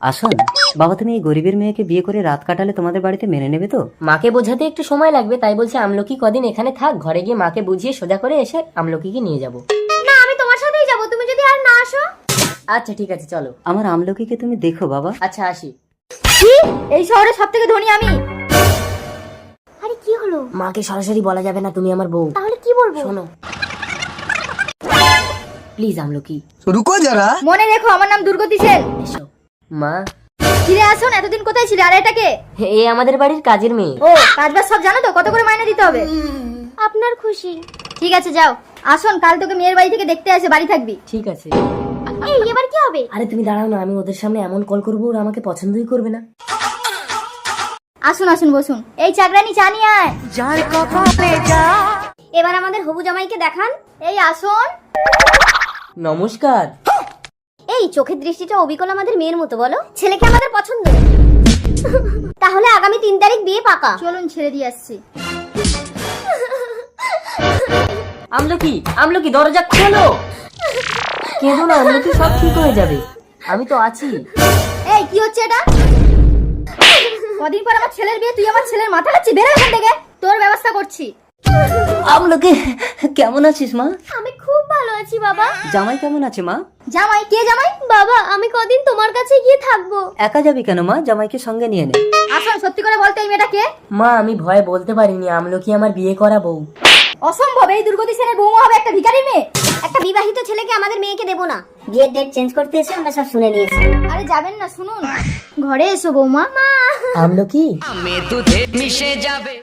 আসুন বাবা, তুমি এই গরিবের মেয়েকে বিয়ে করে রাত কাটালে তোমাদের বাড়িতে মেনে নেবে তো? মাকে বোঝাতে একটু সময় লাগবে, তাই বলছে আমলকি কদিন এখানে থাক, ঘরে গিয়ে মাকে বুঝিয়ে সোজা করে এসে আমলকিকে নিয়ে যাব। না, আমি তোমার সাথেই যাব, তুমি যদি আর না আসো। আচ্ছা ঠিক আছে চলো। আমার আমলকিকে তুমি দেখো বাবা। আচ্ছা আসি। কি, এই শহরে সবথেকে ধনী আমি? আরে কি হলো? মাকে সরাসরি বলা যাবে না তুমি আমার বউ। তাহলে কি বলবো? শোনো প্লিজ আমলকি। रुको जरा। মনে রেখো, আমার নাম দুর্গতি সেন। এসো। মা, ফিরে আসুন, এতদিন কোথায় ছিলে? আর এটাকে? এ আমাদের বাড়ির কাজের মেয়ে। ও, কাজবাজ সব জানো তো? কত করে মাইনে দিতে হবে? আপনার খুশি। ঠিক আছে যাও। আসুন, কাল তোকে মেয়ের বাড়ি থেকে দেখতে আসে, বাড়ি থাকবি। ঠিক আছে। এই এবার কি হবে? আরে তুমি দাঁড়াও না, আমি ওদের সামনে এমন কল করবো ওরা আমাকে পছন্দই করবে না। আসুন আসুন, বসুন। এই চাকরানি চা নিয়ে আয়। এবার আমাদের হবু জামাইকে দেখান। এই আসুন। নমস্কার। এই চোখের দৃষ্টিটা অবিকল আমাদের মেয়ের মতো, বলো ছেলেকে আমাদের পছন্দ। তাহলে আগামী 3 তারিখ বিয়ে পাকা। চলুন ছেড়ে দিয়ে আসছি। আমলকি, আমলকি দরজা খোলো। কেঁদো না আমলকি, সব ঠিক হয়ে যাবে, আমি তো আছি। এই কি হচ্ছে এটা? কদিন পর আমার ছেলের বিয়ে, তুই আমার ছেলের মাথা খাচ্ছি? বেরো এখান থেকে, তোর ব্যবস্থা করছি। আমলকি কেমন আছিস মা? আমি খুব ভালো আছি বাবা। জামাই কেমন আছে মা? জামাই? কে জামাই? বাবা, আমি কদিন তোমার কাছে গিয়ে থাকবো। একা যাবি কেন মা? জামাইকে সঙ্গে নিয়ে নে। আসুন, সত্যি করে বলতে এই মেয়েটা কে? মা আমি ভয়ে বলতে পারিনি, আমলকি আমার বিয়ে করা বউ। অসম্ভব, এই দুর্গতি সেনের বৌমা হবে একটা ভিখারির মেয়ে? একটা বিবাহিত ছেলেকে আমাদের মেয়েকে দেবো না। বিয়ের ডেট চেঞ্জ করতে এসে আমরা সব শুনে নিয়েছি। আরে যাবেন না, শুনুন। ঘরে এসো বৌমা। মা, আমলকি